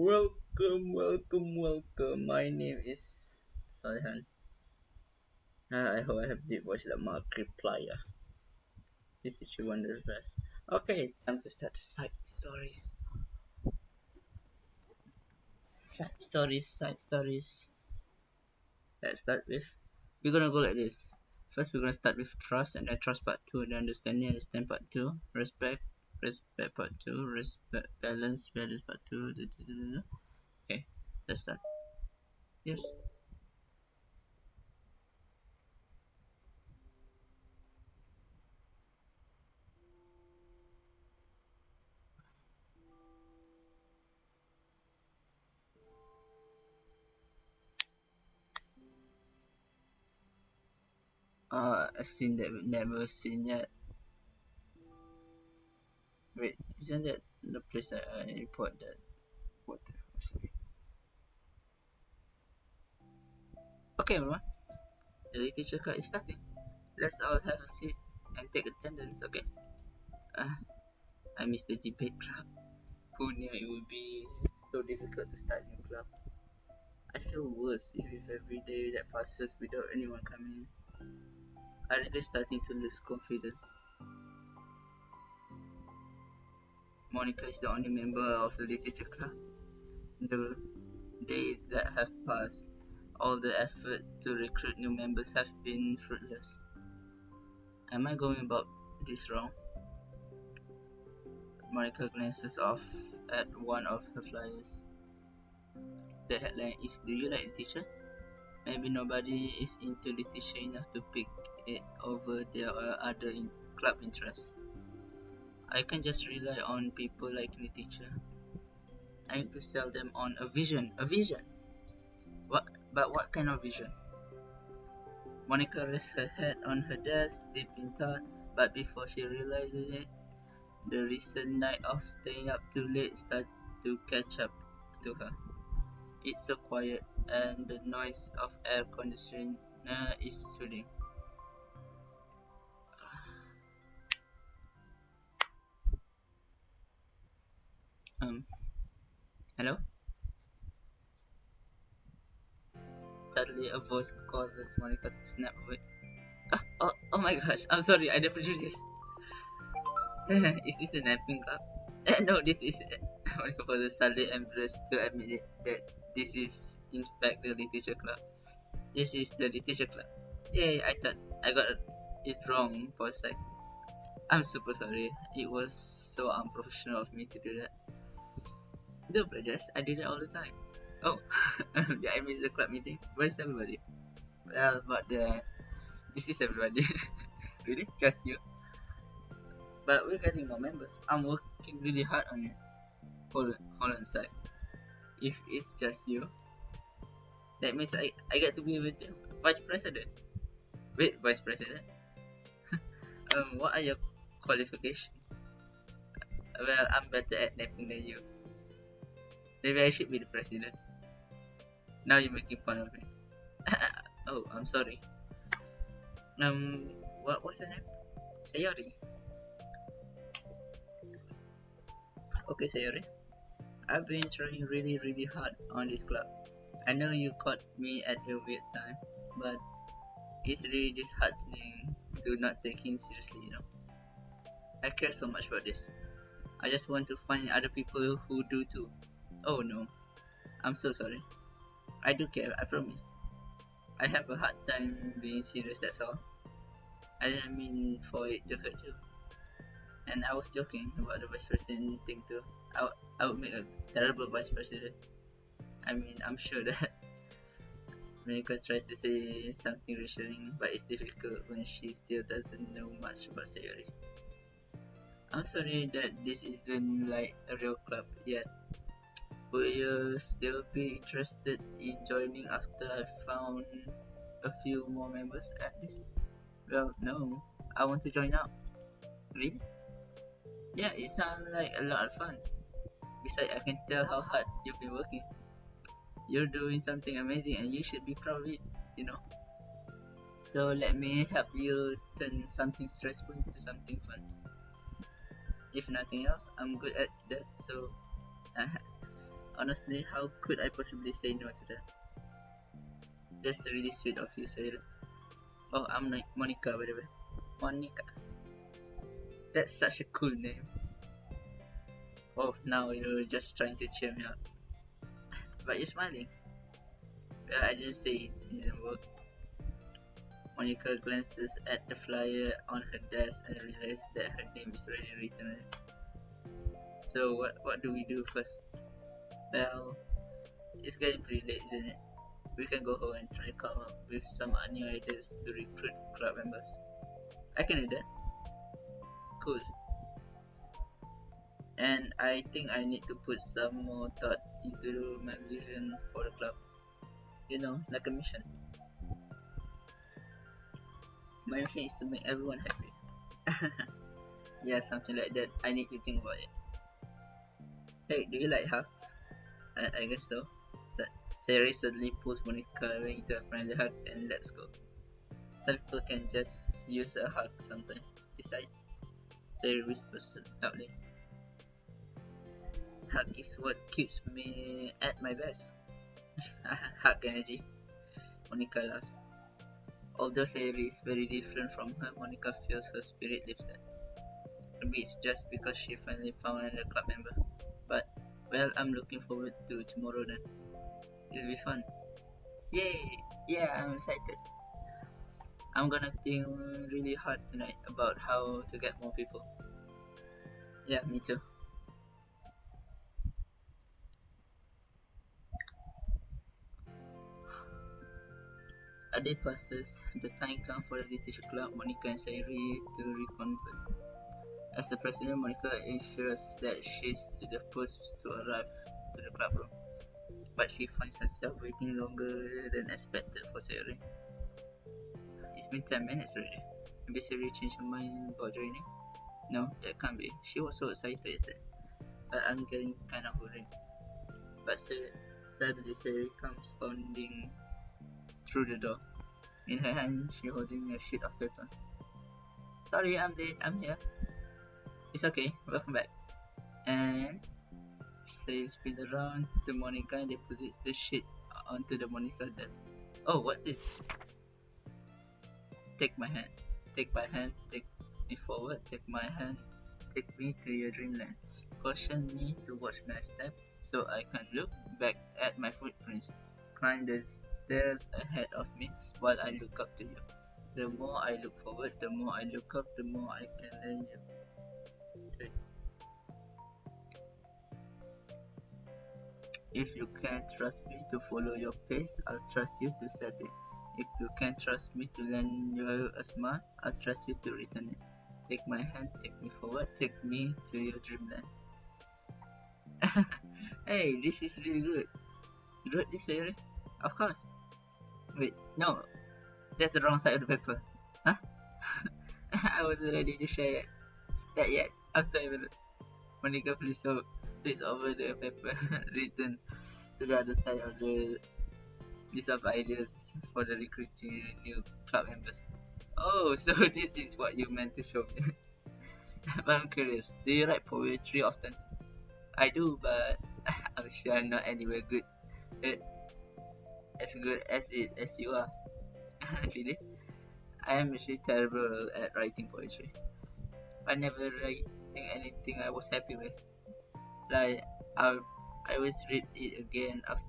Welcome. My name is Saihan. I hope I have deep voice like Markiplier. This is you wonder best. Okay, time to start side stories. Side stories. Let's start with. We're gonna go like this. First, we're gonna start with trust, and then trust part two, and then understand part two, respect part two, respect balance part two. Okay, let's start. Yes. A scene that we've never seen yet. Wait, isn't that the place that I report that water? Sorry. Okay, everyone. The literature club is starting. Let's all have a seat and take attendance, okay? Uh, I missed the debate club. Who knew it would be so difficult to start a new club? I feel worse if every day that passes without anyone coming in. I'm really starting to lose confidence. Monika is the only member of the literature club. The days that have passed, all the effort to recruit new members have been fruitless. Am I going about this wrong? Monica glances off at one of her flyers. The headline is "Do you like literature?" Maybe nobody is into literature enough to pick it over their other club interests. I can just rely on people liking literature. I need to sell them on a vision. A vision? What? But what kind of vision? Monica rests her head on her desk, deep in thought, but before she realizes it, the recent night of staying up too late starts to catch up to her. It's so quiet, and the noise of air conditioner is soothing. Um, Hello? Suddenly, a voice causes Monica to snap awake. Oh my gosh! I'm sorry, I never do this. Is this the napping club? No, this is. Monica was suddenly embarrassed to admit it, that this is, in fact, the literature club. This is the literature club. Yay! I thought I got it wrong for a sec. I'm super sorry. It was so unprofessional of me to do that. Don't apologize. I do that all the time. Oh, did I miss the club meeting? Where's everybody? Well, but this is everybody. Really? Just you? But we're getting more members. I'm working really hard on it. Hold on a sec. If it's just you, that means I get to be with the vice president. Wait, vice president? What are your qualifications? Well, I'm better at napping than you. Maybe I should be the president. Now you're making fun of me. Oh, I'm sorry. What's your name? Sayori. Okay, Sayori. I've been trying really hard on this club. I know you caught me at a weird time, but it's really disheartening to not take it seriously, you know. I care so much about this. I just want to find other people who do too. Oh no, I'm so sorry. I do care, I promise. I have a hard time being serious, that's all. I didn't mean for it to hurt you. And I was joking about the vice president thing too. I would make a terrible vice president. I mean, I'm sure that Monica tries to say something reassuring, but it's difficult when she still doesn't know much about Sayori. I'm sorry that this isn't like a real club yet. Will you still be interested in joining after I found a few more members at this? Well, no. I want to join now. Really? Yeah, it sounds like a lot of fun. Besides, I can tell how hard you've been working. You're doing something amazing and you should be proud of it, you know. So let me help you turn something stressful into something fun. If nothing else, I'm good at that, so Honestly, how could I possibly say no to that? That's really sweet of you, Sayori. Oh, I'm like Monica, by the way. Monica. That's such a cool name. Oh, now you're just trying to cheer me up. But you're smiling. Well, I didn't say it didn't work. Monica glances at the flyer on her desk and realizes that her name is already written on it. So what do we do first? Well, it's getting pretty late, isn't it? We can go home and try to come up with some new ideas to recruit club members. I can do that. Cool. And I think I need to put some more thought into my vision for the club. You know, like a mission. My mission is to make everyone happy. Yeah, something like that. I need to think about it. Hey, do you like hugs? I guess so. Sayori suddenly pulls Monika away into a friendly hug and let's go. Some people can just use a hug sometimes. Besides, Sayori whispers loudly. Hug is what keeps me at my best. Hug energy. Monika laughs. Although Sayori is very different from her, Monika feels her spirit lifted. Maybe it's just because she finally found another club member. But, well, I'm looking forward to tomorrow then. It'll be fun. Yay! Yeah, I'm excited. I'm gonna think really hard tonight about how to get more people. Yeah, me too. A day passes, the time comes for the literature club, Monika and Sayori to reconvene. As the president, Monika ensures that she's supposed to arrive to the club room, but she finds herself waiting longer than expected for Sayori. It's been 10 minutes already. Maybe Sayori changed her mind about joining? No, that can't be. She was so excited yesterday, but I'm getting kind of worried. But suddenly Sayori comes pounding through the door. In her hand, she holding a sheet of paper. Sorry, I'm late. I'm here. It's okay. Welcome back. And she spins around to Monika and deposits the sheet onto the Monika desk. Oh, what's this? Take my hand. Take my hand. Take me forward. Take my hand. Take me to your dreamland. Caution me to watch my step so I can look back at my footprints. Climb the stairs ahead of me while I look up to you. The more I look forward, the more I look up, the more I can learn you. If you can't trust me to follow your pace, I'll trust you to set it. If you can't trust me to lend you a smile, I'll trust you to return it. Take my hand, take me forward, take me to your dreamland. Hey, this is really good. You wrote this, Sayori? Of course. Wait, no, that's the wrong side of the paper. Huh? I wasn't ready to share that yet. I'm sorry, Monika, please over the paper written to the other side of the list of ideas for the recruiting new club members. Oh, so this is what you meant to show me. But I'm curious, do you write poetry often? I do, but I'm sure I'm not anywhere good. As good as it as you are. Really? I am actually terrible at writing poetry. I never writing anything I was happy with. Like I always read it again after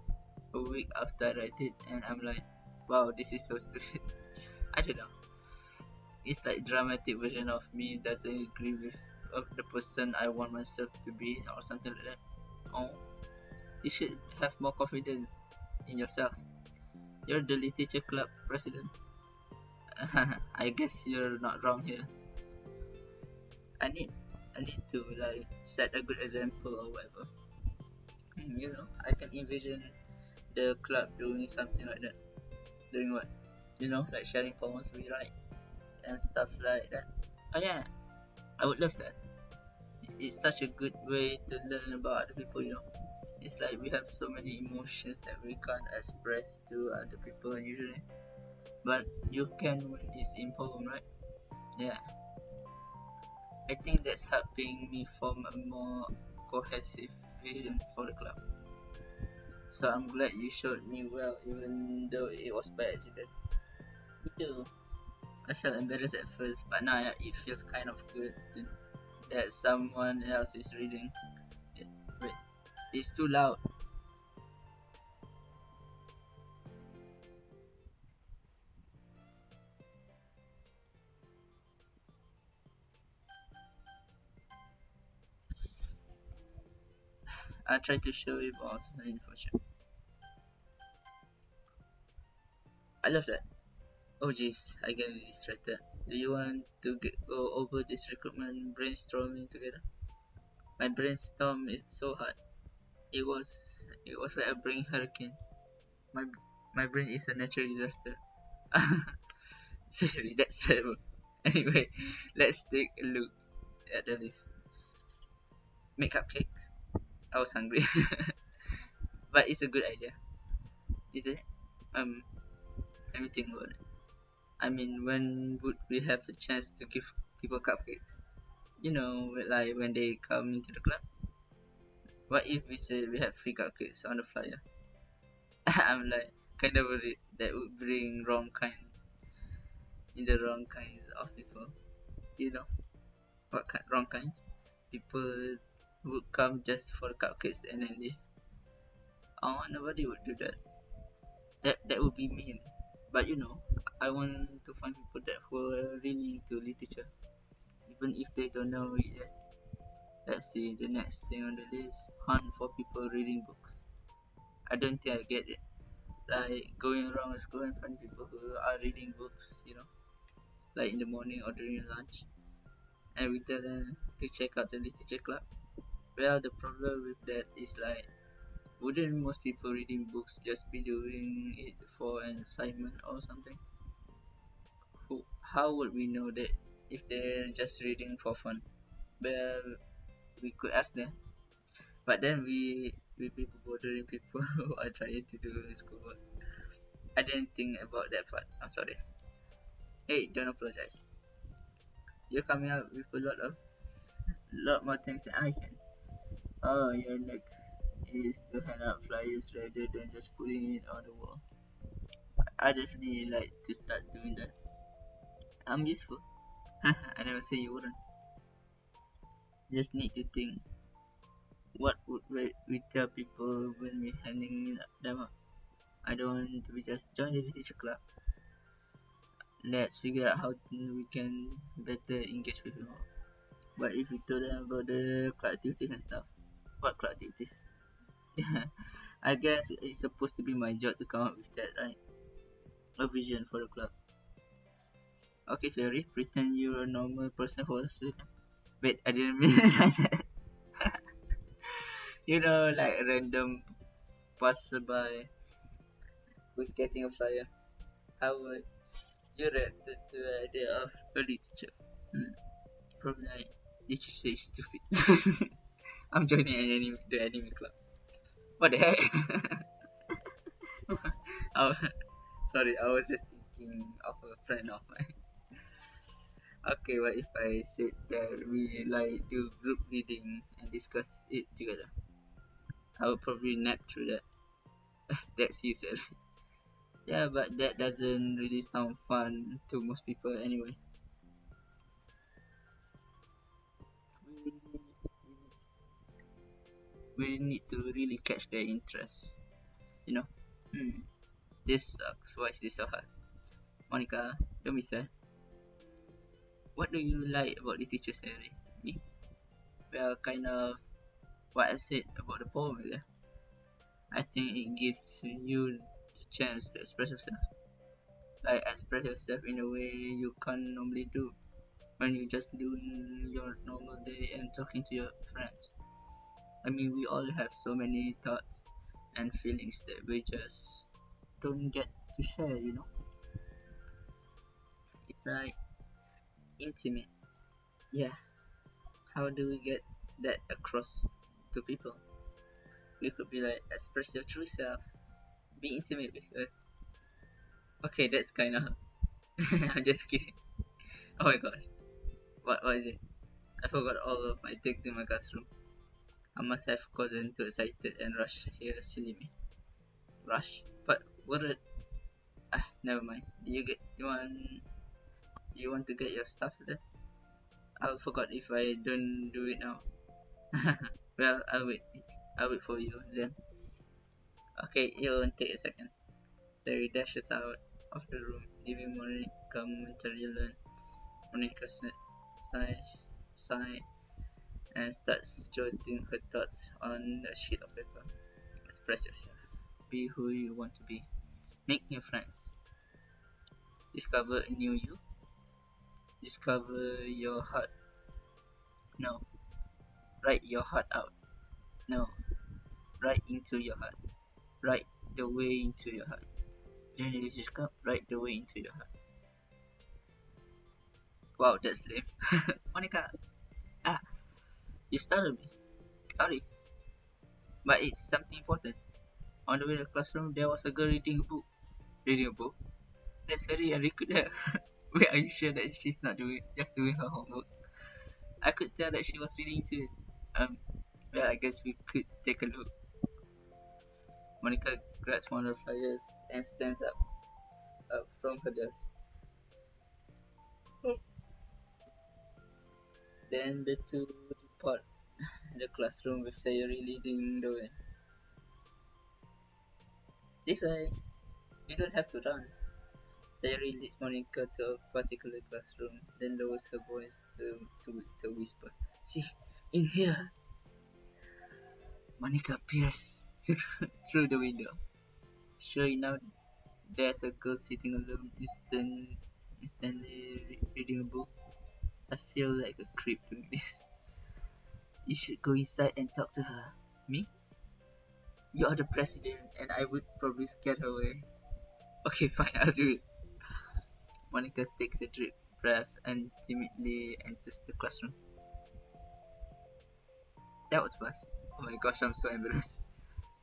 a week after I write it, and I'm like, wow, this is so stupid. I don't know. It's like dramatic version of me doesn't agree with the person I want myself to be, or something like that. Oh, you should have more confidence in yourself. You're the literature club president. I guess you're not wrong here. I need I need to like set a good example or whatever. You know, I can envision the club doing something like that. Doing what? You know, like sharing poems we write and stuff like that. Oh yeah, I would love that. It's such a good way to learn about other people, you know. It's like we have so many emotions that we can't express to other people usually. But you can when it's in poem, right? Yeah. I think that's helping me form a more cohesive vision for the club. So I'm glad you showed me well, even though it was by accident. Me too. I felt embarrassed at first, but now it feels kind of good that someone else is reading it. Wait, it's too loud. I'll try to show it off for sure. I love that. Oh jeez, I get distracted. Do you want to go over this recruitment brainstorming together? My brainstorm is so hard. It was it was like a brain hurricane. My my brain is a natural disaster. Seriously, that's terrible. Anyway, let's take a look at the list. Make cupcakes. I was hungry, but it's a good idea, isn't it? Um, let me think about it. I mean, when would we have a chance to give people cupcakes? You know, like when they come into the club. What if we say we have free cupcakes on the flyer? I'm like kind of worried that would bring wrong kinds of people. You know what kind, wrong kinds? People would come just for the cupcakes and then leave. Oh, nobody would do that. That would be mean. But you know, I want to find people that who are really into literature, even if they don't know it yet. Let's see the next thing on the list. Hunt for people reading books. I don't think I get it. Like going around school and find people who are reading books, like in the morning or during lunch, and we tell them to check out the literature club. Well, the problem with that is like, wouldn't most people reading books just be doing it for an assignment or something? How would we know that if they're just reading for fun? Well, we could ask them, but then we be bothering people who are trying to do schoolwork. I didn't think about that part. I'm sorry. Hey, don't apologize. You're coming up with a lot more things than I can. Oh, your next is to hand out flyers rather than just putting it on the wall. I definitely like to start doing that. I'm useful. I never say you wouldn't. Just need to think. What would we tell people when we're handing them out? I don't want to be just join the literature club. Let's figure out how we can better engage with people. But if we told them about the club activities and stuff, what club activities? Yeah, I guess it's supposed to be my job to come up with that, right? A vision for the club. Okay, sorry, pretend you're a normal person for a second. Wait, I didn't mean like that. Like a random passerby who's getting a flyer. How would you react to the idea of a literature? Probably like, literature is stupid. I'm joining the anime club. What the heck? Oh, sorry, I was just thinking of a friend of mine. Okay, what if I said that we like do group reading and discuss it together? I would probably nap through that. That's you said. Yeah, but that doesn't really sound fun to most people anyway. We need, we need to really catch their interest, you know? Hmm, this sucks. Why is this so hard? Monica, don't be sad. What do you like about the teacher Sayori? Me? Well, kind of what I said about the poem earlier. I think it gives you the chance to express yourself. Like express yourself in a way you can't normally do when you're just doing your normal day and talking to your friends. I mean, we all have so many thoughts and feelings that we just don't get to share. It's like intimate. Yeah, how do we get that across to people? We could be like, express your true self, be intimate with us. Okay, that's kind of. I'm just kidding. Oh my gosh, what is it? I forgot all of my things in my classroom. I must have gotten too excited and rushed here, silly me. Rush. But what? Never mind. You want to get your stuff there? I forgot if I don't do it now. Well, I'll wait. I'll wait for you then. Okay, it won't take a second. Sayori dashes out of the room, leaving Monica momentarily alone. Monica sigh, sigh, and starts jotting her thoughts on a sheet of paper. Express yourself. Be who you want to be. Make new friends. Discover a new you. Discover your heart. No. Write your heart out. No. Right into your heart. Right the way into your heart. Join the Leadership Club. Right the way into your heart. Wow, that's lame. Monica. Ah, you startled me. Sorry. But it's something important. On the way to the classroom, there was a girl reading a book. Reading a book? That's very unrecruited. Wait, are you sure that she's not doing her homework? I could tell that she was reading into it. Um, well, I guess we could take a look. Monica grabs one of the flyers and stands up from her desk. Then the two depart the classroom with Sayori leading the way. This way, you don't have to run. Sayori leads Monica to a particular classroom, then lowers her voice to whisper. See, in here. Monica peers through the window. Sure enough, there's a girl sitting alone, instantly reading a book. I feel like a creep doing this. You should go inside and talk to her. Me? You're the president, and I would probably scare her away. Okay, fine, I'll do it. Monica takes a deep breath and timidly enters the classroom. That was fast. Oh my gosh, I'm so embarrassed.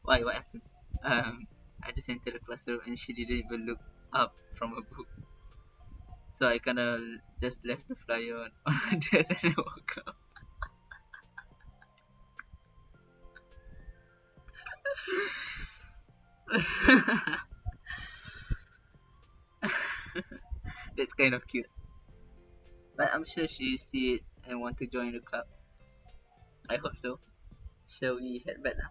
Why? What happened? I just entered the classroom and she didn't even look up from a book. So I kinda just left the flyer on her desk and I walked out. That's kind of cute. But I'm sure she see it and want to join the club. I hope so. Shall we head back now?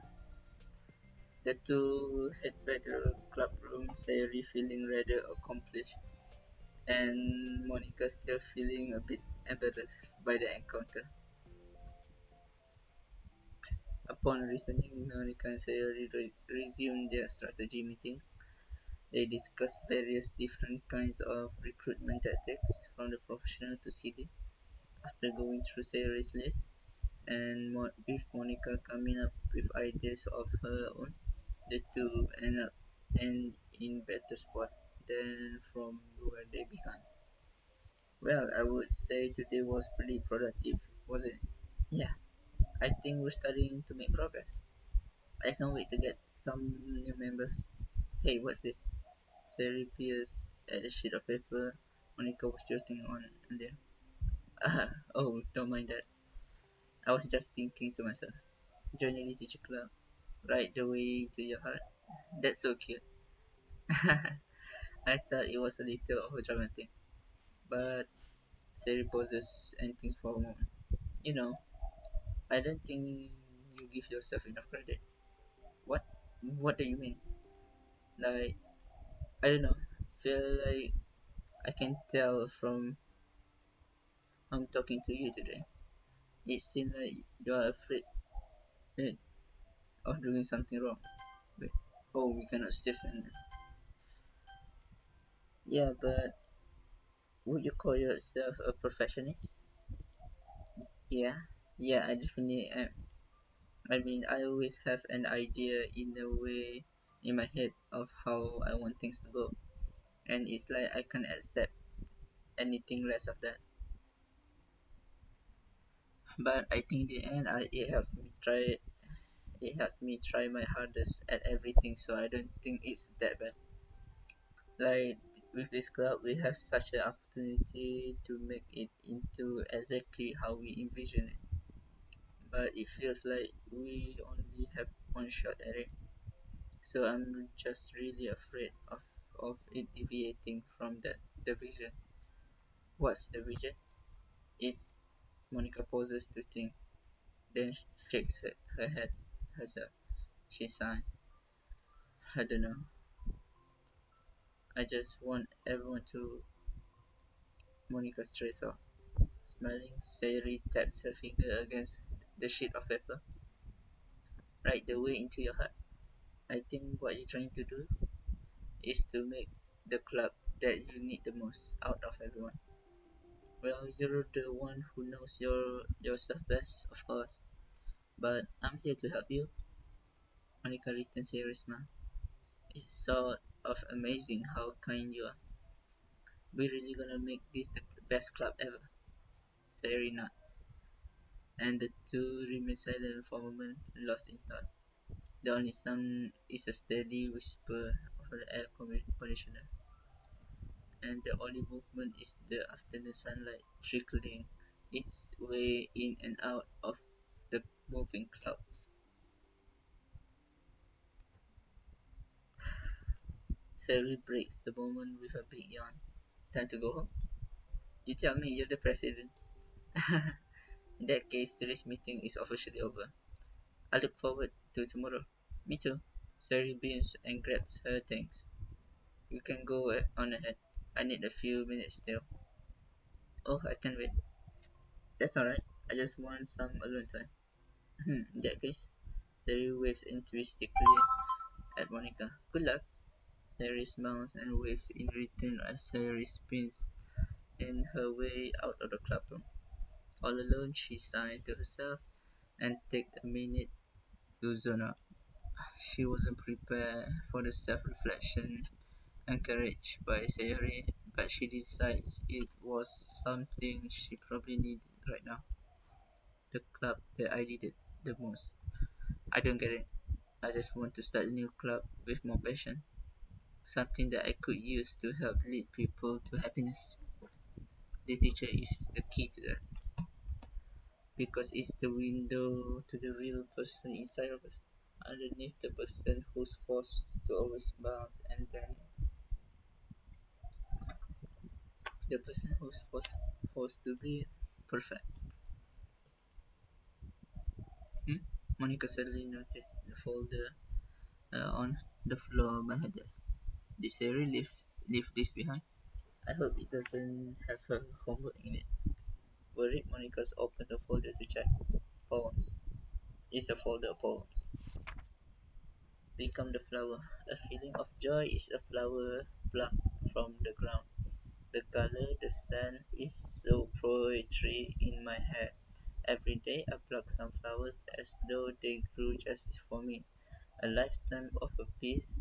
The two head back to the club room, Sayori feeling rather accomplished, and Monica still feeling a bit embarrassed by the encounter. Upon returning, Monica and Sayori resumed their strategy meeting. They discussed various different kinds of recruitment tactics, from the professional to CD. After going through Sayori's list, and with Monica coming up with ideas of her own, the two end in better spot than from where they began. Well, I would say today was pretty productive, wasn't it? Yeah, I think we're starting to make progress. I can't wait to get some new members. Hey, what's this? Sari peers at a sheet of paper Monica was jotting on there. Oh, don't mind that. I was just thinking to myself. Join the literature club, right the way to your heart. That's so cute. I thought it was a little overdramatic, but Sari pauses and thinks for a moment. You know, I don't think you give yourself enough credit. What? What do you mean? Like, I don't know. Feel like I can tell from I'm talking to you today. It seems like you are afraid eh, of doing something wrong. Wait. Oh, we cannot stiffen. Yeah, but would you call yourself a perfectionist? Yeah, yeah, I definitely am. I mean, I always have an idea in a way in my head of how I want things to go, and it's like I can't accept anything less of that. But I think in the end, it helps me try my hardest at everything, so I don't think it's that bad. Like with this club, we have such an opportunity to make it into exactly how we envision it, but it feels like we only have one shot at it. So I'm just really afraid of it deviating from the vision. What's the vision? It's Monica pauses to think, then shakes her head herself. She sighs. I don't know. I just want everyone to. Monica strays off. Smiling, Sayori taps her finger against the sheet of paper. Right the way into your heart. I think what you're trying to do is to make the club that you need the most out of everyone. Well, you're the one who knows yourself best, of course. But I'm here to help you. Monica returns Sayori's smile. It's sort of amazing how kind you are. We're really gonna make this the best club ever. Sayori nods, and the two remain silent for a moment, lost in thought. The only sound is a steady whisper of the air conditioner, and the only movement is the afternoon sunlight trickling its way in and out of the moving cloud. Harry breaks the moment with a big yawn. Time to go home? You tell me you're the president. In that case, today's meeting is officially over. I look forward to tomorrow. Me too. Sari beams and grabs her things. You can go on ahead. I need a few minutes still. Oh, I can't wait. That's alright. I just want some alone time. In that case, Sari waves enthusiastically at Monica. Good luck. Sari smiles and waves in return as Sari spins in her way out of the clubroom. All alone, she sighed to herself and takes a minute to zone out. She wasn't prepared for the self-reflection encouraged by Sayori, but she decides it was something she probably needed right now. The club that I needed the most. I don't get it. I just want to start a new club with more passion. Something that I could use to help lead people to happiness. The teacher is the key to that because it's the window to the real person inside of us. Underneath the person who's forced to always bounce and then the person who's forced to be perfect. Hmm? Monica suddenly noticed the folder on the floor by her desk. Did Sherry leave this behind? I hope it doesn't have her homework in it. Worried, Monica's opened the folder to check. Poems. It's a folder of poems. Become the flower. A feeling of joy is a flower plucked from the ground. The color, the sun is so poetry in my head. Every day I pluck some flowers as though they grew just for me. A lifetime of a peace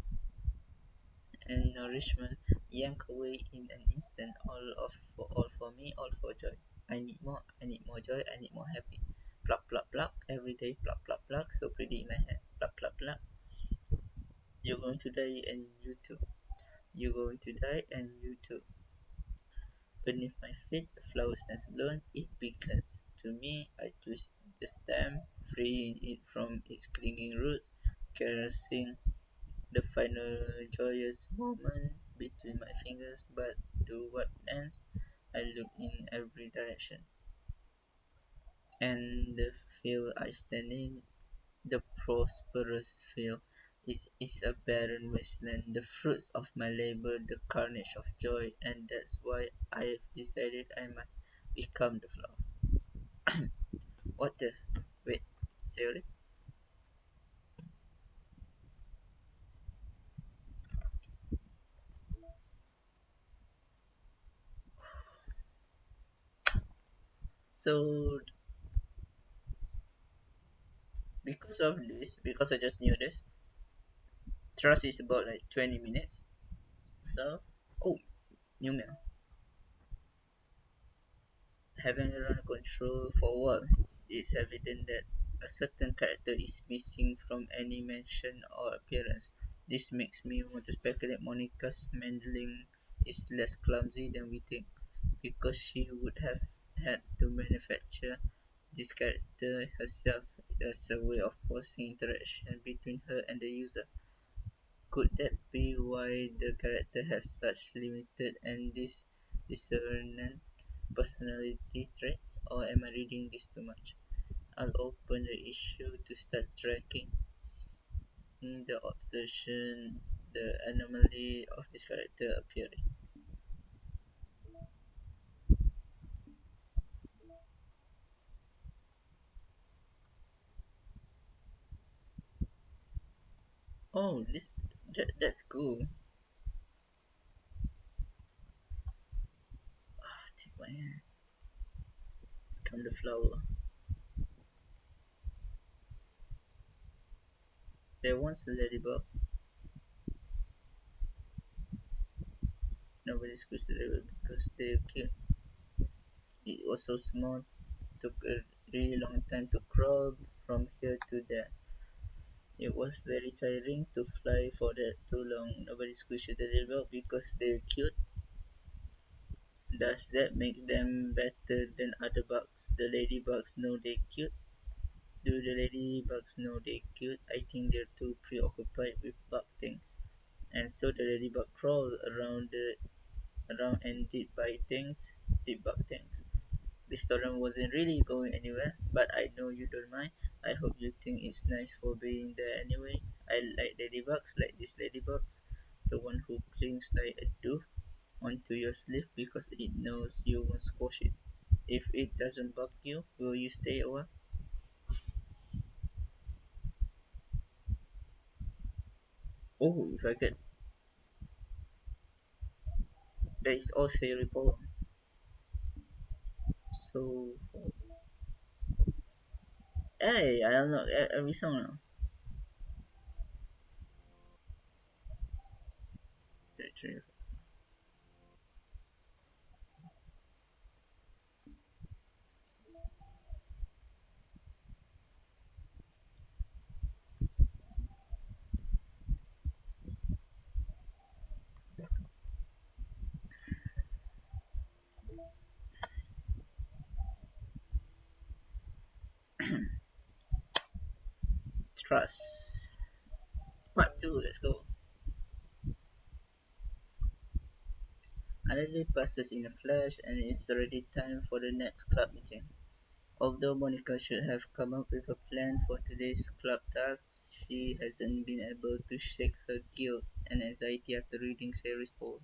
and nourishment yank away in an instant, all for me, all for joy. I need more joy, I need more happy. Pluck, pluck, pluck, every day, pluck, pluck, pluck, so pretty in my head. Pluck, pluck, pluck. You're going to die and you too. You're going to die and you too. Beneath my feet, the flower stands alone. It beckons to me. I twist the stem, freeing it from its clinging roots, caressing the final joyous moment between my fingers. But to what ends? I look in every direction, and the field I stand in, the prosperous field, is a barren wasteland, the fruits of my labor, the carnage of joy, and that's why I have decided I must become the flower. What the? Wait, Sayori? So, because I just knew this, trust is about like 20 minutes. So, oh, new mail. Having run control for a while, it's evident that a certain character is missing from any mention or appearance. This makes me want to speculate Monica's handling is less clumsy than we think, because she would have had to manufacture this character herself as a way of forcing interaction between her and the user. Could that be why the character has such limited and discernant personality traits, or am I reading this too much? I'll open the issue to start tracking the obsession, the anomaly of this character appearing. Oh, that's cool. Ah, take my hand. Come the flower. There once a ladybug. Nobody squished the ladybug because they cute. It was so small. Took a really long time to crawl from here to there. It was very tiring to fly for that too long. Nobody squished the ladybug because they're cute. Does that make them better than other bugs? The ladybugs know they're cute. Do the ladybugs know they're cute? I think they're too preoccupied with bug things. And so the ladybug crawled around and did bug things. This torrent wasn't really going anywhere, but I know you don't mind. I hope you think it's nice for being there anyway. I like ladybugs, like these ladybugs, the one who clings like a dove onto your sleeve because it knows you won't squash it. If it doesn't bug you, will you stay a while? Oh, if I get that is all Sayori power. So, hey, I don't know every song now. Three. Trust. Part 2, let's go. Another day passes in a flash, and it's already time for the next club meeting. Although Monika should have come up with a plan for today's club task, she hasn't been able to shake her guilt and anxiety after reading Sayori's poem.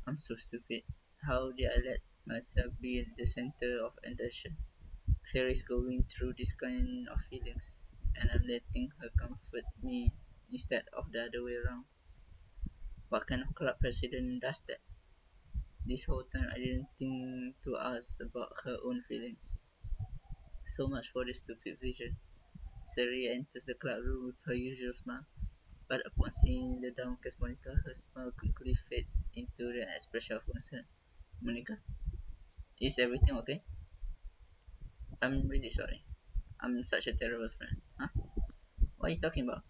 I'm so stupid. How did I let myself be at the center of attention? Sayori's going through this kind of feelings, and I'm letting her comfort me instead of the other way around. What kind of club president does that? This whole time I didn't think to ask about her own feelings. So much for the stupid vision. Sayori enters the club room with her usual smile, but upon seeing the downcast Monica, her smile quickly fades into an expression of concern. Monica, is everything okay? I'm really sorry. I'm such a terrible friend. Huh? What are you talking about?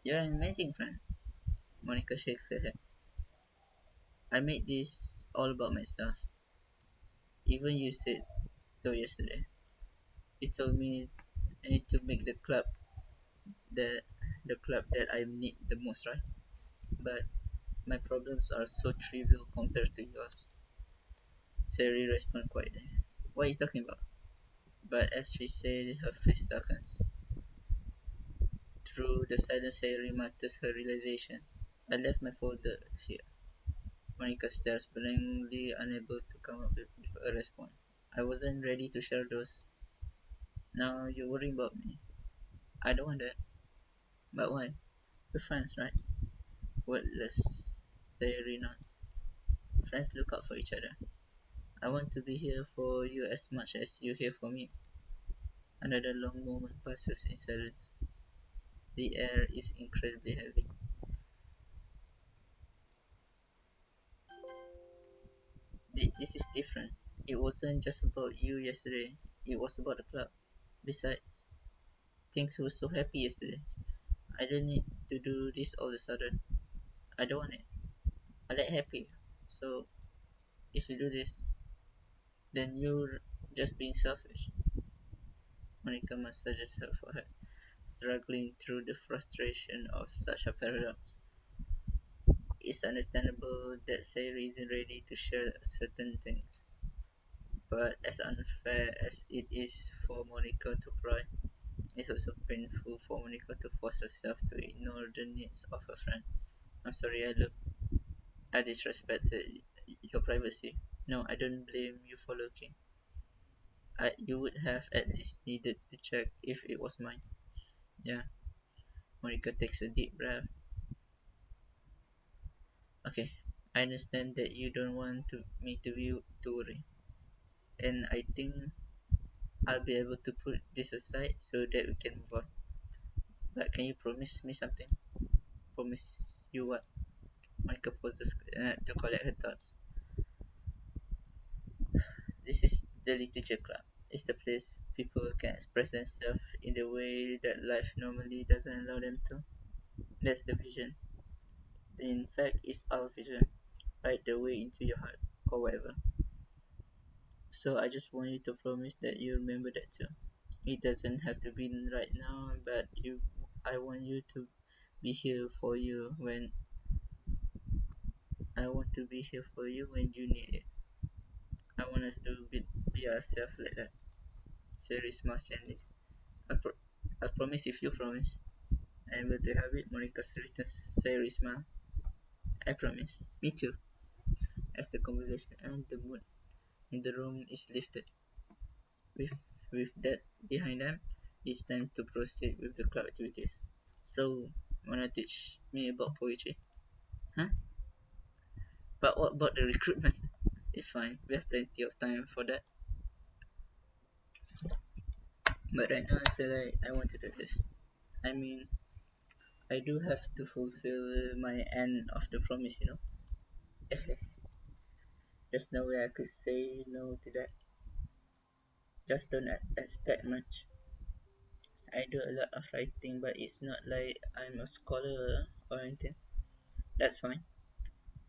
You're an amazing friend. Monica shakes her head. I made this all about myself. Even you said so yesterday. You told me I need to make the the club that I need the most, right? But my problems are so trivial compared to yours. Sari responded quietly. What are you talking about? But as she said, her face darkens. Through the silence, Sari mutters her realization. I left my folder here. Monica stares blankly, unable to come up with a response. I wasn't ready to share those. Now you're worrying about me. I don't want that. But why? We're friends, right? Wordless, Sayori nods. Friends look out for each other. I want to be here for you as much as you here for me. Another long moment passes in silence. The air is incredibly heavy. This is different. It wasn't just about you yesterday, it was about the club. Besides, things were so happy yesterday. I didn't need to do this all of a sudden. I don't want it. I like happy. So, if you do this, then you're just being selfish. Monica massages her forehead. struggling through the frustration of such a paradox. It's understandable that Sayori isn't ready to share certain things, but as unfair as it is for Monica to cry, it's also painful for Monica to force herself to ignore the needs of her friend. I'm sorry I disrespected your privacy. No, I don't blame you for looking. You would have at least needed to check if it was mine. Yeah, Monica takes a deep breath. Okay, I understand that you don't want me to worry, and I think I'll be able to put this aside so that we can move on. But can you promise me something? Promise you what? Monica pauses to collect her thoughts. This is the literature club. It's the place people can express themselves in the way that life normally doesn't allow them to. That's the vision. In fact, it's our vision, right the way into your heart, or whatever. So I just want you to promise that you remember that too. It doesn't have to be right now, but I want you to be here for you when I want to be here for you when you need it. I want us to be ourselves like that. Siri smiles gently. I, pro- I promise if you promise. I'm able to have it. Monica's written Siri smile. I promise. Me too. As the conversation and the mood in the room is lifted. With, with that behind them, it's time to proceed with the club activities. So, wanna teach me about poetry? Huh? But what about the recruitment? It's fine. We have plenty of time for that. But right now, I feel like I want to do this. I mean, I do have to fulfill my end of the promise, you know. There's no way I could say no to that. Just don't expect much. I do a lot of writing, but it's not like I'm a scholar or anything. That's fine.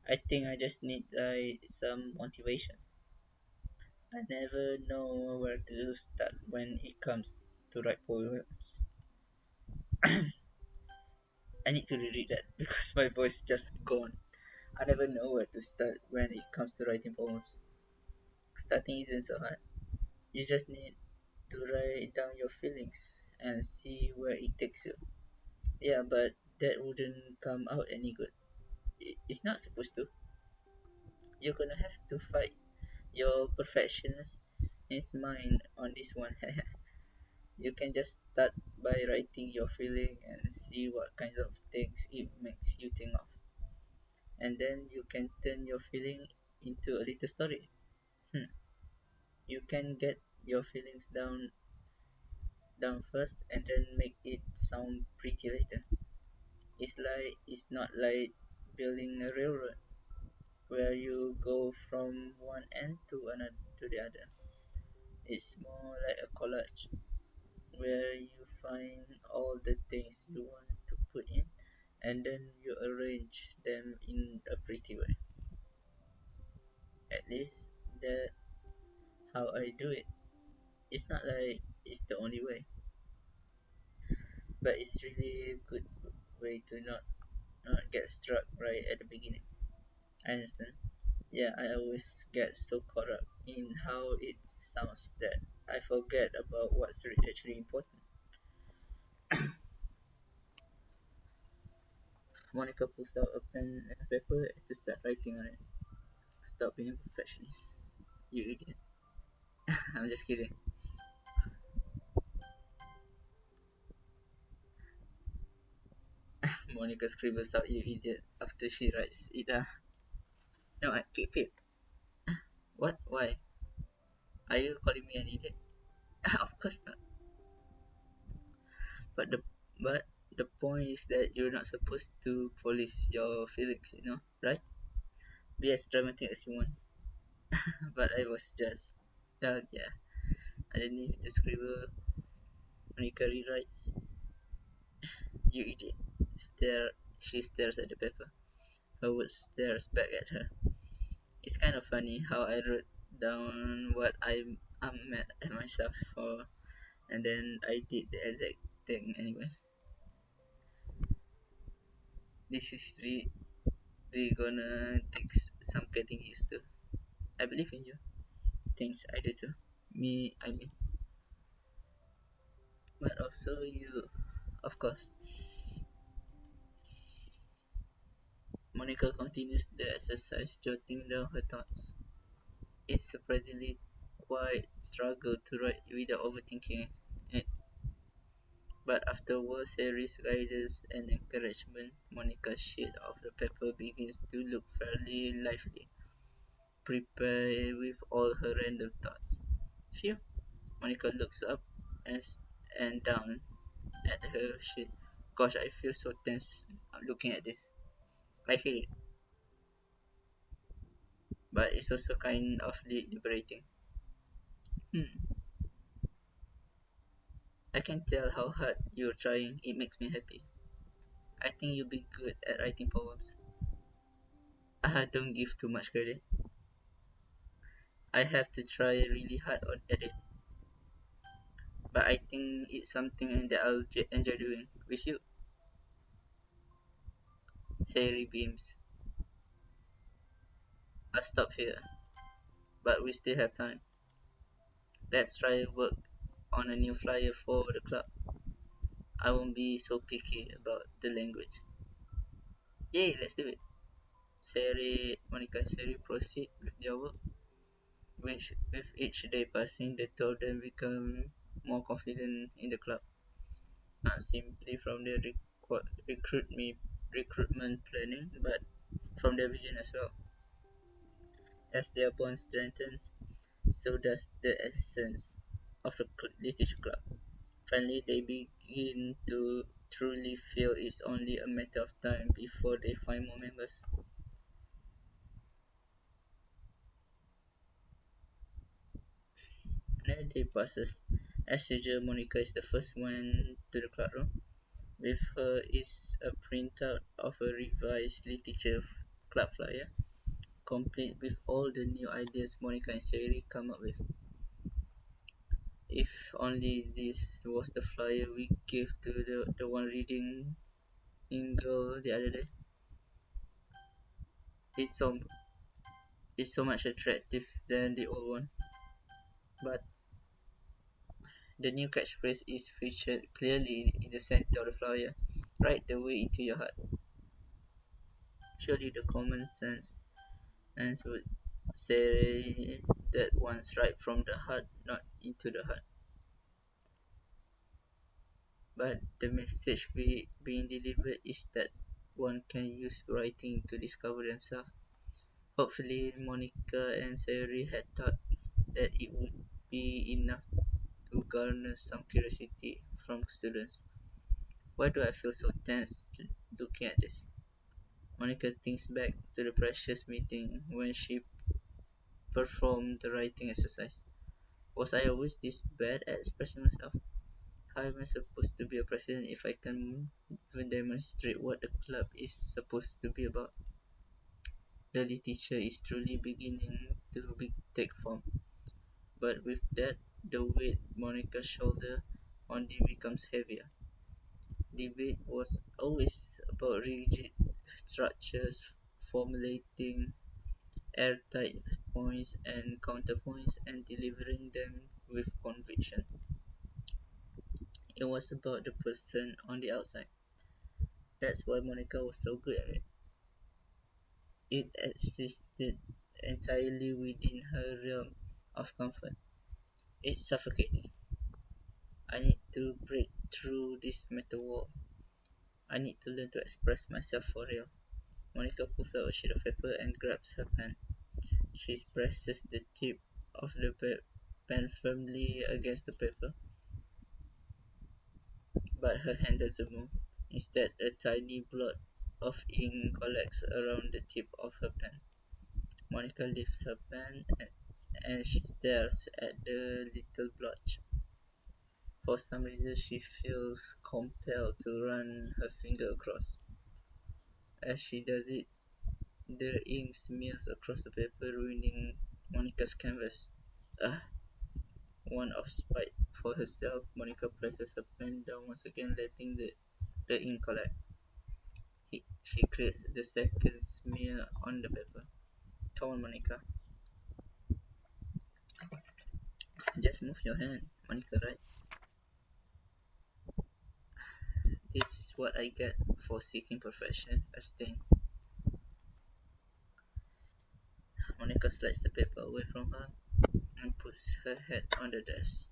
I think I just need like some motivation. I never know where to start when it comes to write poems. I need to reread that because my voice just gone. I never know where to start when it comes to writing poems. Starting isn't so hard. You just need to write down your feelings and see where it takes you. Yeah, but that wouldn't come out any good. It's not supposed to. You're gonna have to fight your perfectionist mind on this one. You can just start by writing your feeling and see what kinds of things it makes you think of. And then you can turn your feeling into a little story. Hmm. You can get your feelings down first and then make it sound pretty later. It's not like building a railroad where you go from one end to the other. It's more like a collage where you find all the things you want to put in and then you arrange them in a pretty way. At least that's how I do it. It's not like it's the only way, but it's really a good way to not get struck right at the beginning. I understand. Yeah, I always get so caught up in how it sounds that I forget about what's actually important. Monica pulls out a pen and paper to start writing on it. Stop being a perfectionist. You idiot. I'm just kidding. Monica scribbles out you idiot after she writes it. No, I keep it. What? Why? Are you calling me an idiot? Of course not. But the point is that you're not supposed to police your feelings, right? Be as dramatic as you want. But I was just, yeah. I didn't need to scribble. Monica rewrites. You idiot. She stares at the paper. Howard stares back at her. It's kind of funny how I wrote down what I'm mad at myself for, and then I did the exact thing anyway. This is really gonna take some getting used to. I believe in you. Thanks, I do too. Me, I mean. But also you, of course. Monica continues the exercise, jotting down her thoughts. It's surprisingly quite struggle to write without overthinking it. But after Sayori's guidance and encouragement, Monica's sheet of the paper begins to look fairly lively, prepared with all her random thoughts. Phew! Monica looks up and, and down at her sheet. Gosh, I feel so tense looking at this. I feel it, but it's also kind of liberating. Hmm, I can tell how hard you're trying. It makes me happy. I think you'll be good at writing poems. Don't give too much credit. I have to try really hard at it, but I think it's something that I'll enjoy doing with you. Sayori beams. I'll stop here, but we still have time. Let's try work on a new flyer for the club. I won't be so picky about the language. Yay, let's do it. Sayori, Monica and Sayori proceed with their work, which with each day passing, the two of them become more confident in the club, not simply from their recruitment planning, but from their vision as well. As their bond strengthens, so does the essence of the literature club. Finally, they begin to truly feel it's only a matter of time before they find more members. Another day passes. As usual, Monica is the first one to the club room. With her is a printout of a revised literature club flyer, complete with all the new ideas Monica and Sayori come up with. If only this was the flyer we gave to the one reading in girl the other day. It's so it's so much attractive than the old one. But the new catchphrase is featured clearly in the center of the flyer, right the way into your heart. Surely the common sense would say that one's right from the heart, not into the heart. But the message being delivered is that one can use writing to discover themselves. Hopefully, Monica and Sayori had thought that it would be enough to garner some curiosity from students. Why do I feel so tense looking at this? Monica thinks back to the precious meeting when she performed the writing exercise. Was I always this bad at expressing myself? How am I supposed to be a president if I can even demonstrate what the club is supposed to be about? The literature is truly beginning to take form, but with that, the weight Monica's shoulder only becomes heavier. Debate was always about rigid structures, formulating airtight points and counterpoints and delivering them with conviction. It was about the person on the outside. That's why Monica was so good at it. It existed entirely within her realm of comfort. It's suffocating. I need to break through this metal wall. I need to learn to express myself for real. Monica pulls out a sheet of paper and grabs her pen. She presses the tip of the pen firmly against the paper, but her hand doesn't move. Instead, a tiny blot of ink collects around the tip of her pen. Monica lifts her pen and stares at the little blotch. For some reason, she feels compelled to run her finger across. As she does it, the ink smears across the paper, ruining Monica's canvas. Ah, one of spite. for herself, Monica presses her pen down once again, letting the ink collect. She creates the second smear on the paper. Come on, Monica. Just move your hand, Monica writes. This is what I get for seeking perfection, a stain. Monica slides the paper away from her and puts her head on the desk.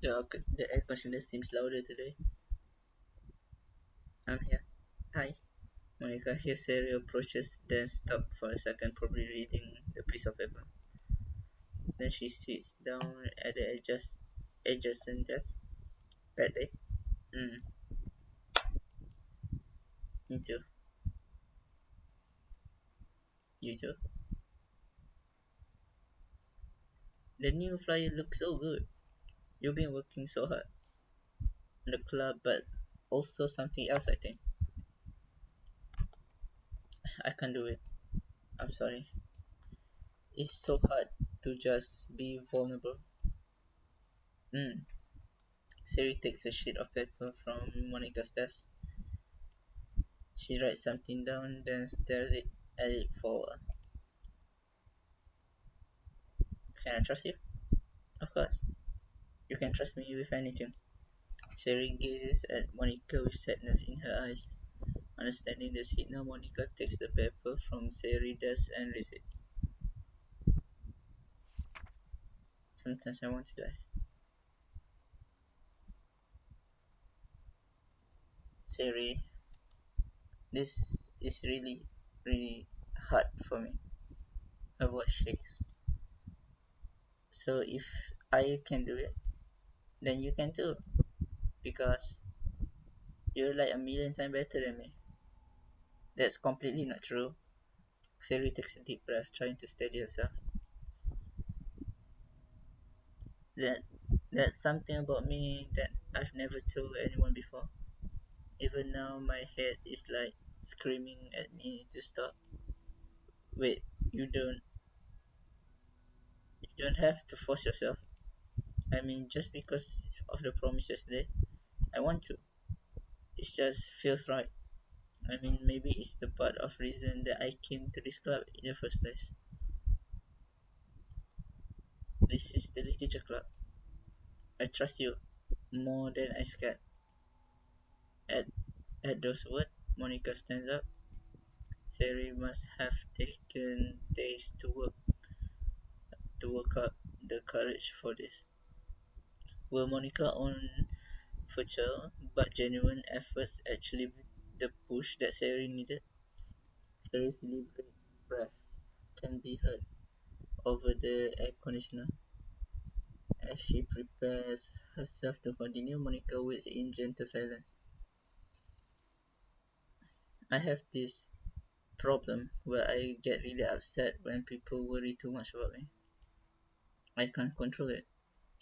The air conditioner seems louder today. I'm here. Hi. Monica hears Sayori approaches, then stops for a second, probably reading the piece of paper. Then she sits down at the adjacent desk. Bad day? Mm, me too. You too? The new flyer looks so good. You've been working so hard on the club, but also something else, I think. I can't do it. I'm sorry. It's so hard to just be vulnerable. Mm. Siri takes a sheet of paper from Monica's desk. She writes something down, then stares at it for a while. Can I trust you? Of course. You can trust me with anything. Siri gazes at Monica with sadness in her eyes. Understanding the signal, Monica takes the paper from Sayori's desk and reads it. Sometimes I want to die. Sayori, this is really, really hard for me. Her voice shakes. So if I can do it, then you can too. Because you're like a million times better than me. That's completely not true. Sayori takes a deep breath, trying to steady herself. That that's something about me that I've never told anyone before. Even now, my head is like screaming at me to stop. Wait, you don't you don't have to force yourself. I mean, just because of the promise yesterday, I want to. It just feels right. I mean, maybe it's the part of reason that I came to this club in the first place. This is the literature club. I trust you more than I scared. At at those words, Monica stands up. Sari must have taken days to work up the courage for this. Will Monica own futile but genuine efforts actually be the push that Sari needed? Sari's deliberate breath can be heard over the air conditioner. As she prepares herself to continue, Monica waits in gentle silence. I have this problem where I get really upset when people worry too much about me. I can't control it.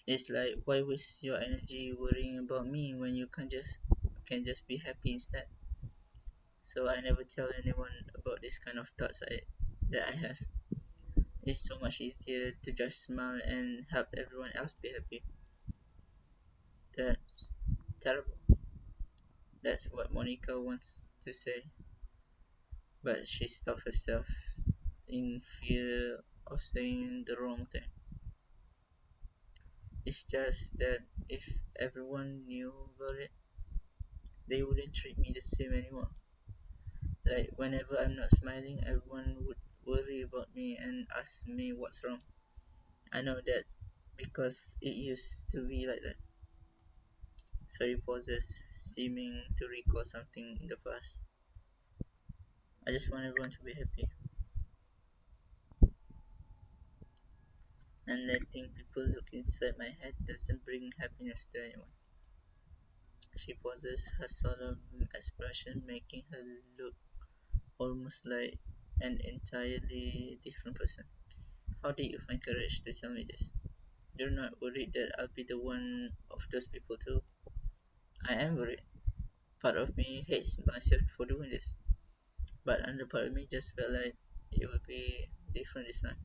It's like why waste your energy worrying about me when you can just be happy instead. So I never tell anyone about this kind of thoughts that I have. It's so much easier to just smile and help everyone else be happy. That's terrible. That's what Monica wants to say, but she stopped herself in fear of saying the wrong thing. It's just that if everyone knew about it, they wouldn't treat me the same anymore. Like whenever I'm not smiling, everyone would worry about me and ask me what's wrong. I know that because it used to be like that. So he pauses, seeming to recall something in the past. I just want everyone to be happy, and letting people look inside my head doesn't bring happiness to anyone. She pauses, her solemn expression making her look almost like an entirely different person. How did you find courage to tell me this? You're not worried that I'll be the one of those people too? I am worried. Part of me hates myself for doing this, but another part of me just felt like it will be different this time.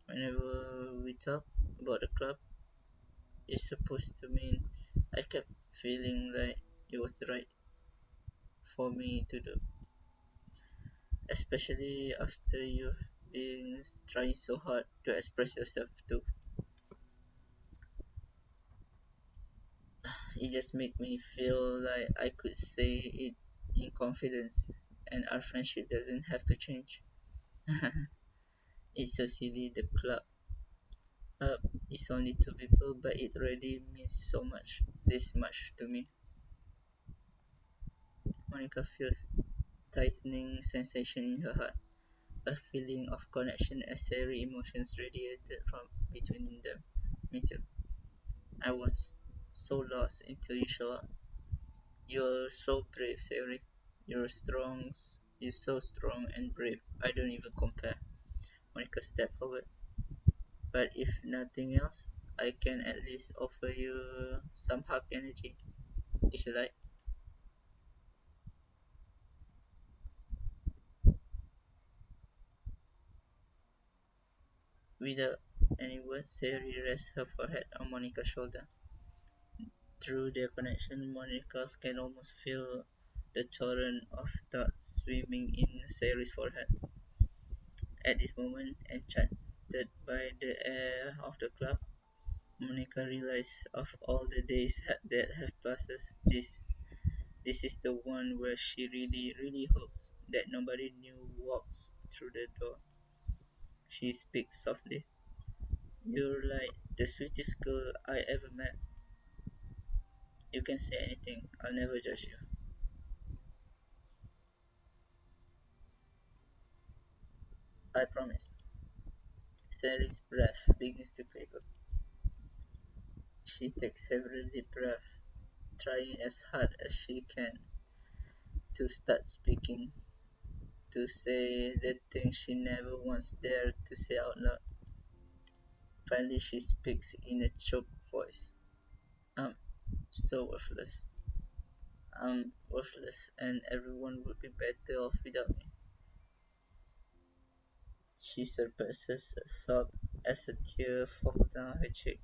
Whenever we talk about the club, it's supposed to mean I kept feeling like it was the right for me to do, especially after you've been trying so hard to express yourself too. It just made me feel like I could say it in confidence, and our friendship doesn't have to change. It's so silly. The club is only two people, but it already means so much. This much to me. Monica feels tightening sensation in her heart, a feeling of connection as Sayori emotions radiated from between them. Me too. I was so lost until you show up. You're so brave, Sayori. You're so strong and brave. I don't even compare. Monica stepped forward. But if nothing else, I can at least offer you some hug energy, if you like. Without any words, Sayori rests her forehead on Monica's shoulder. Through their connection, Monica can almost feel the torrent of thoughts swimming in Sayori's forehead. At this moment, enchanted by the air of the club, Monica realized of all the days that have passed, this is the one where she really hopes that nobody new walks through the door. She speaks softly. You're like the sweetest girl I ever met. You can say anything, I'll never judge you. I promise. Sary's breath begins to quiver. She takes several deep breaths, trying as hard as she can to start speaking, to say the things she never once dared to say out loud. Finally, she speaks in a choked voice. I'm so worthless. I'm worthless, and everyone would be better off without me. She suppresses a sob as a tear falls down her cheek.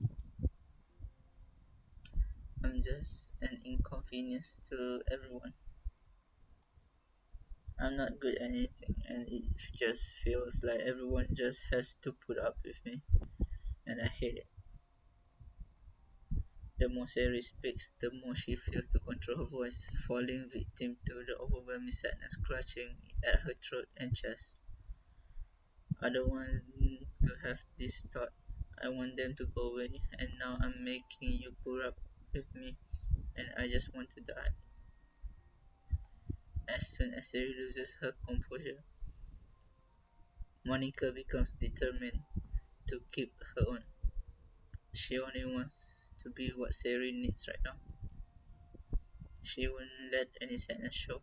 I'm just an inconvenience to everyone. I'm not good at anything, and it just feels like everyone just has to put up with me, and I hate it. The more Sari speaks, the more she feels to control her voice, falling victim to the overwhelming sadness clutching at her throat and chest. I don't want to have these thoughts. I want them to go away, and now I'm making you put up with me, and I just want to die. As soon as Sari loses her composure, Monica becomes determined to keep her own. She only wants to be what Sari needs right now. She won't let any sadness show.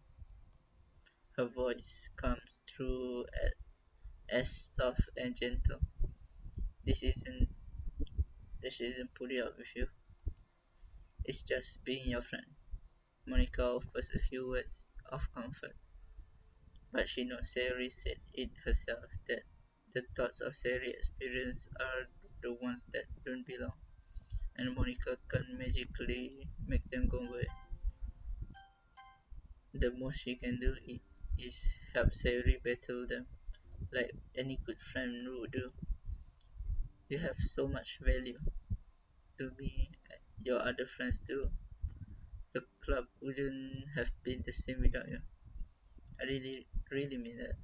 Her voice comes through as soft and gentle. This isn't this isn't putting up with you. It's just being your friend. Monica offers a few words of comfort, but she knows Sari said it herself that the thoughts of Sari's experience are the ones that don't belong, and Monica can't magically make them go away. The most she can do is help Sayori battle them, like any good friend would do. You have so much value to me, and your other friends too. The club wouldn't have been the same without you. I really mean that.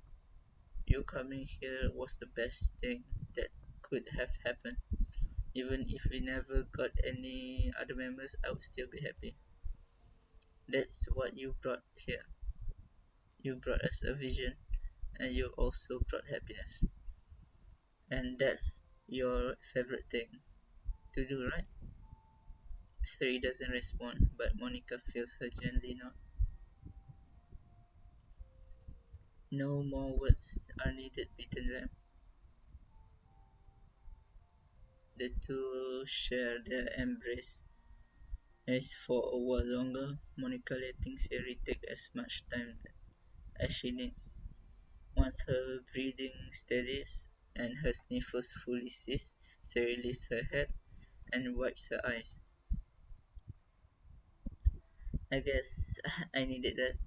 You coming here was the best thing that could have happened. Even if we never got any other members, I would still be happy. That's what you brought here. You brought us a vision, and you also brought happiness. And that's your favorite thing to do, right? Sari doesn't respond, but Monica feels her gently nod. No more words are needed between them. The two share their embrace. As for a while longer, Monica letting Sari take as much time as she needs. Once her breathing steadies and her sniffles fully cease, Sayori lifts her head and wipes her eyes. I guess I needed that.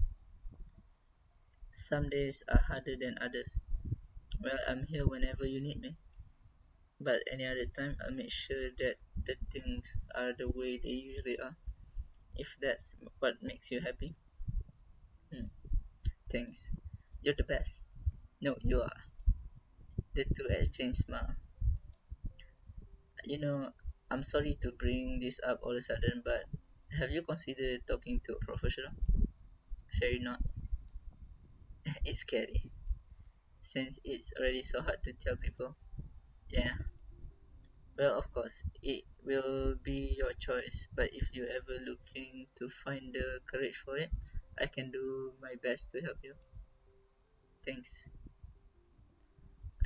Some days are harder than others. Well, I'm here whenever you need me. But any other time, I'll make sure that the things are the way they usually are. If that's what makes you happy. Hmm, thanks. You're the best. No, you are. The two exchange smile. You know, I'm sorry to bring this up all of a sudden, but have you considered talking to a professional? Sherry nods. It's scary, since it's already so hard to tell people. Yeah, well, of course, it will be your choice, but if you're ever looking to find the courage for it, I can do my best to help you. Thanks.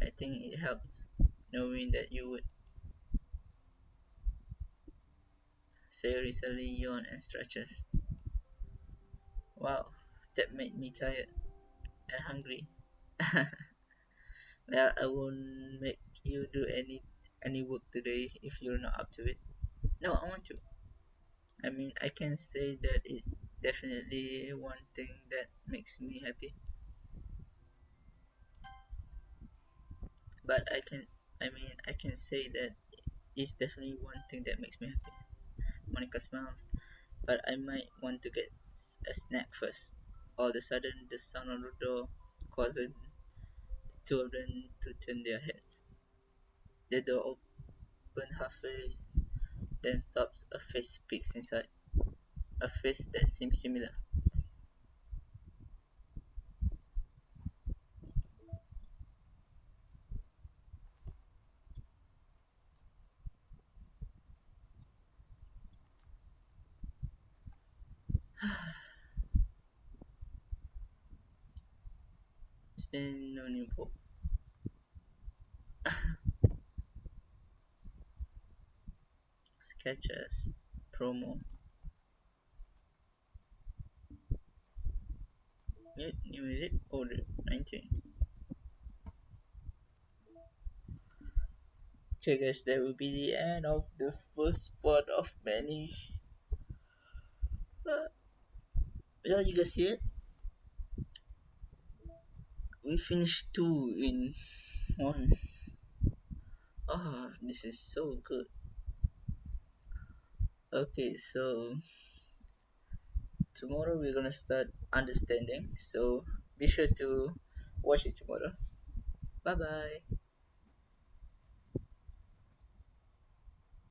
I think it helps knowing that you would. Sayori suddenly yawn and stretches. Wow, that made me tired and hungry. Well, I won't make you do any work today if you're not up to it. No, I want to. I mean, I can say that it's definitely one thing that makes me happy. But I can say that it's definitely one thing that makes me happy. Monica smiles, but I might want to get a snack first. All of a sudden, the sound on the door causes the two of them to turn their heads. The door opens halfway, then stops. A face peeks inside. A face that seems similar. Synonym sketches, promo, new music, order 19. Okay, guys, that will be the end of the first part of many. Uh, well, you guys hear it? We finished two in one. Oh, this is so good. Okay, so tomorrow we're gonna start understanding. So be sure to watch it tomorrow. Bye bye.